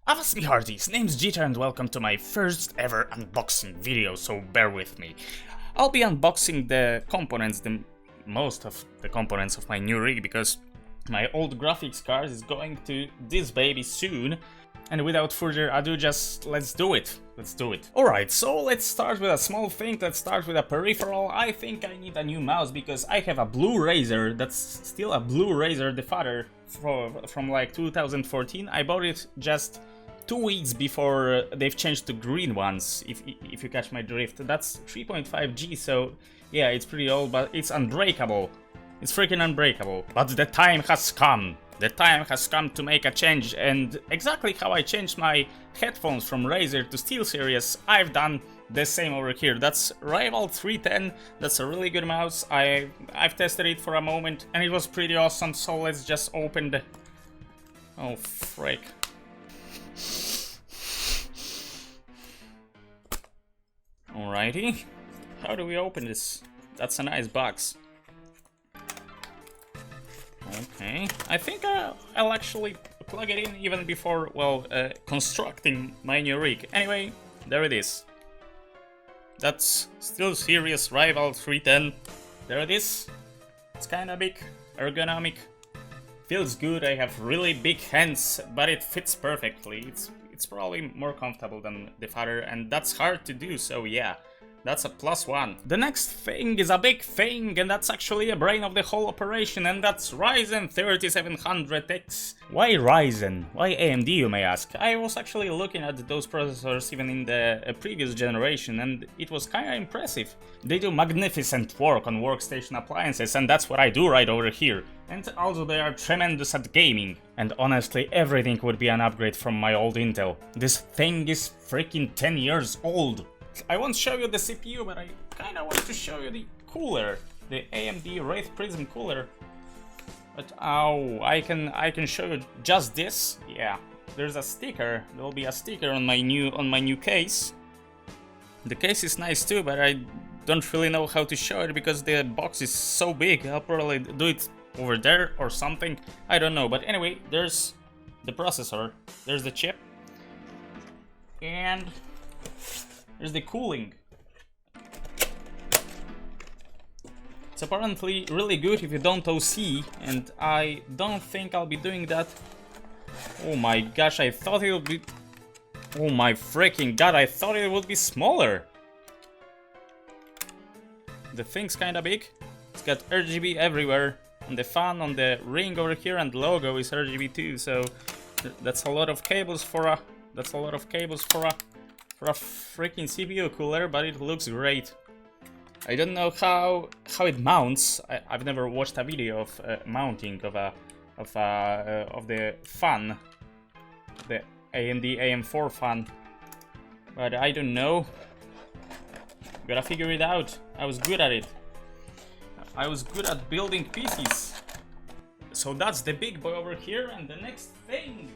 Avast me hearties, name's Jitter and welcome to my first ever unboxing video, so bear with me. I'll be unboxing the components, most of the components of my new rig, because my old graphics card is going to this baby soon. And without further ado, just let's do it. Alright, so let's start with a small thing, let's start with a peripheral. I think I need a new mouse because I have a blue Razer, that's still a blue Razer, the father, from like 2014. I bought it just 2 weeks before they've changed to green ones, if you catch my drift. That's 3.5G, so yeah, it's pretty old, but it's unbreakable. It's freaking unbreakable. But the time has come. The time has come to make a change, and exactly how I changed my headphones from Razer to SteelSeries, I've done the same over here. That's Rival 310, that's a really good mouse. I've tested it for a moment, and it was pretty awesome, so let's just open the... Oh, frick. Alrighty, how do we open this? That's a nice box. Okay, I think I'll actually plug it in even before, well, constructing my new rig. Anyway, there it is. That's SteelSeries Rival 310. There it is. It's kinda big, ergonomic. Feels good, I have really big hands, but it fits perfectly. It's probably more comfortable than the Father, and that's hard to do, so yeah. That's a +1. The next thing is a big thing, and that's actually the brain of the whole operation, and that's Ryzen 3700X. Why Ryzen? Why AMD, you may ask? I was actually looking at those processors even in the previous generation, and it was kinda impressive. They do magnificent work on workstation appliances, and that's what I do right over here. And also they are tremendous at gaming. And honestly, everything would be an upgrade from my old Intel. This thing is freaking 10 years old. I won't show you the CPU, but I kinda want to show you the cooler, the AMD Wraith Prism cooler. But oh, I can show you just this. Yeah, there's a sticker. There'll be a sticker on my new case. The case is nice too, but I don't really know how to show it because the box is so big. I'll probably do it over there or something. I don't know. But anyway, there's the processor. There's the chip, and there's the cooling. It's apparently really good if you don't OC, and I don't think I'll be doing that. Oh my gosh, I thought it would be... Oh my freaking god, I thought it would be smaller. The thing's kinda big. It's got RGB everywhere. On the fan, on the ring over here, and the logo is RGB too, so that's a lot of cables for a... for a freaking CPU cooler, but it looks great. I don't know how it mounts. I've never watched a video of mounting of the fan, the AMD AM4 fan, but I don't know. Gotta figure it out. I was good at it. I was good at building PCs. So that's the big boy over here, and the next thing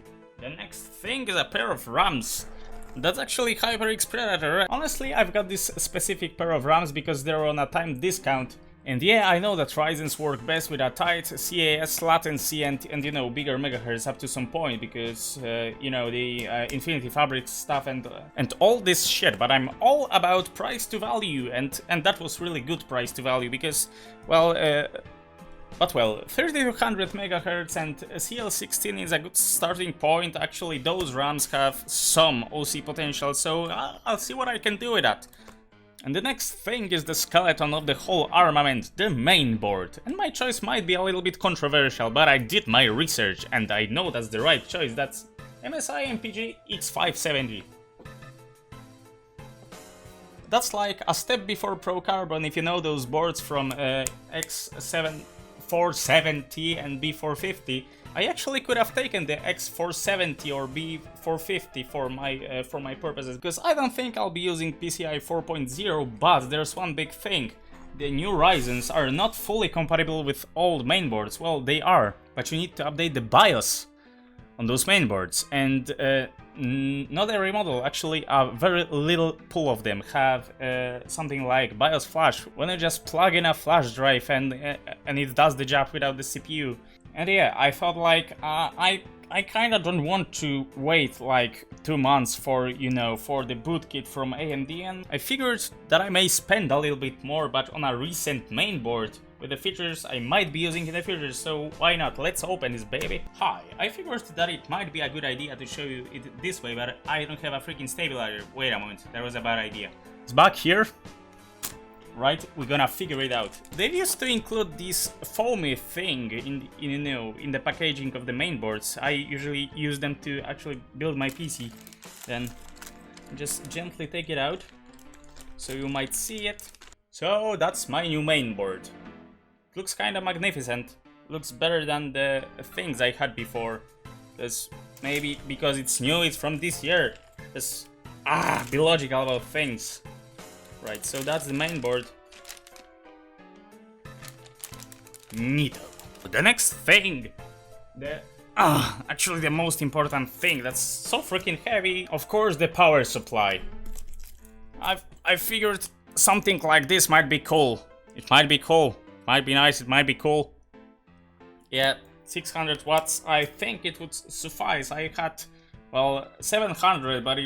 is a pair of RAMs. That's actually HyperX Predator. Honestly, I've got this specific pair of RAMs because they're on a timed discount. And yeah, I know that Ryzen's work best with a tight CAS latency and you know, bigger megahertz up to some point because, you know, the Infinity Fabric stuff and all this shit. But I'm all about price to value, and that was really good price to value because, well, 3200 MHz and CL16 is a good starting point. Actually, those RAMs have some OC potential, so I'll see what I can do with that. And the next thing is the skeleton of the whole armament, the main board. And my choice might be a little bit controversial, but I did my research and I know that's the right choice. That's MSI MPG X570. That's like a step before Pro Carbon, if you know those boards from X470 and B450. I actually could have taken the X470 or B450 for my purposes, because I don't think I'll be using PCI 4.0, but there's one big thing. The new Ryzens are not fully compatible with old mainboards. Well, they are, but you need to update the BIOS on those mainboards, and not every model, actually a very little pool of them have something like BIOS flash, when you just plug in a flash drive and it does the job without the CPU. And yeah, I thought like I kind of don't want to wait like 2 months for, you know, for the boot kit from AMD, and I figured that I may spend a little bit more, but on a recent mainboard with the features I might be using in the future, so why not? Let's open this baby. Hi, I figured that it might be a good idea to show you it this way, but I don't have a freaking stabilizer. Wait a moment, that was a bad idea. It's back here. Right, we're gonna figure it out. They used to include this foamy thing in the packaging of the mainboards. I usually use them to actually build my PC. Then just gently take it out so you might see it. So that's my new mainboard. Looks kind of magnificent. Looks better than the things I had before. Maybe because it's new, it's from this year. Just be logical about things. Right, so that's the main board. Neato. The next thing, actually the most important thing that's so freaking heavy, of course, the power supply. I figured something like this might be cool. It might be cool. Might be nice. It might be cool. Yeah, 600 watts. I think it would suffice. I had, well, 700, but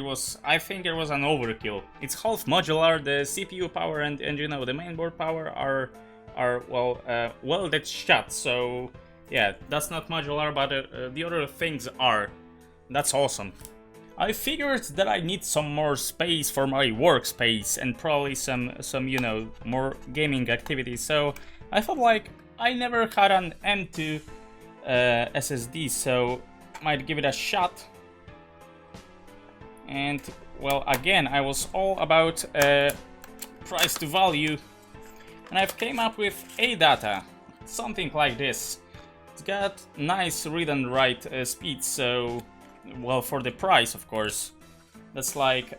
I think it was an overkill. It's half modular. The CPU power and you know, the mainboard power are welded shut. So yeah, that's not modular, but the other things are. That's awesome. I figured that I need some more space for my workspace and probably some you know, more gaming activities. So I thought like I never had an M2 SSD, so might give it a shot. And well, again, I was all about price to value, and I've came up with a data, something like this. It's got nice read and write speeds, so well, for the price, of course. That's like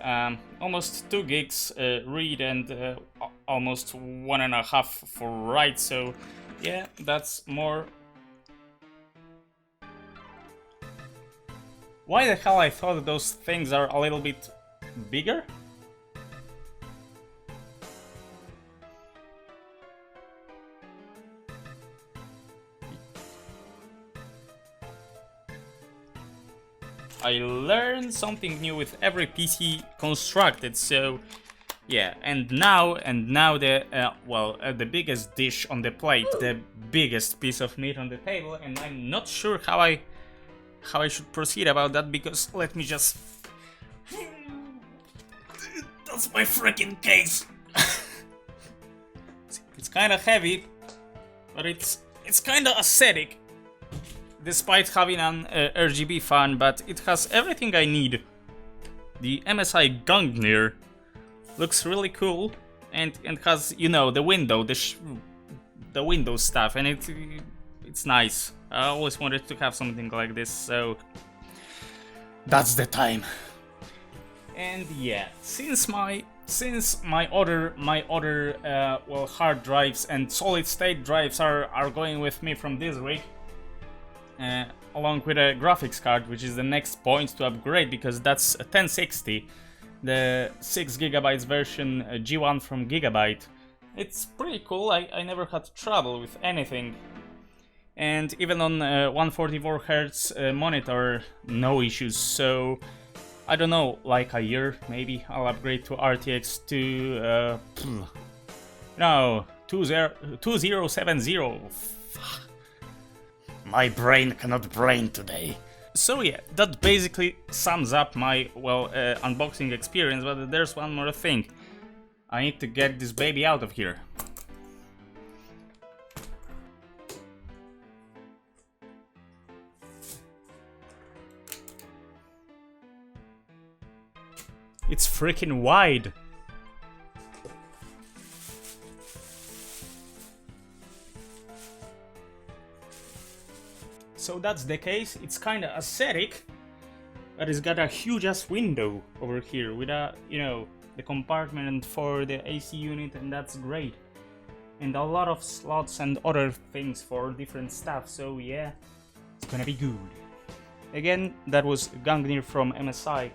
almost 2 gigs read and almost 1.5 for write, so yeah, that's more. Why the hell I thought those things are a little bit bigger? I learn something new with every PC constructed, so yeah. And now the biggest dish on the plate, the biggest piece of meat on the table, and I'm not sure how I should proceed about that, because let me just. That's my freaking case. It's kind of heavy, but it's kind of aesthetic. Despite having an RGB fan, but it has everything I need. The MSI Gungnir looks really cool, and has, you know, the window, the window stuff, and it's nice. I always wanted to have something like this, so that's the time. And yeah, since my other well, hard drives and solid state drives are going with me from this rig. Along with a graphics card, which is the next point to upgrade, because that's a 1060, the 6GB version G1 from Gigabyte. It's pretty cool. I never had trouble with anything, and even on 144Hz monitor, no issues. So I don't know, like a year maybe I'll upgrade to RTX 2070. My brain cannot brain today. So yeah, that basically sums up my, well, unboxing experience, but there's one more thing. I need to get this baby out of here. It's freaking wide. So that's the case. It's kind of aesthetic, but it's got a huge ass window over here with a, you know, the compartment for the AC unit, and that's great. And a lot of slots and other things for different stuff, so yeah, it's gonna be good. Again, that was Gungnir from MSI.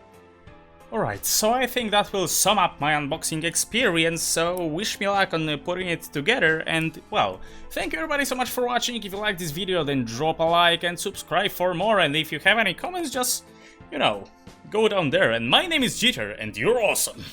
Alright, so I think that will sum up my unboxing experience, so wish me luck on putting it together, and well, thank you everybody so much for watching. If you liked this video, then drop a like and subscribe for more, and if you have any comments, just, you know, go down there. And my name is Jitter, and you're awesome!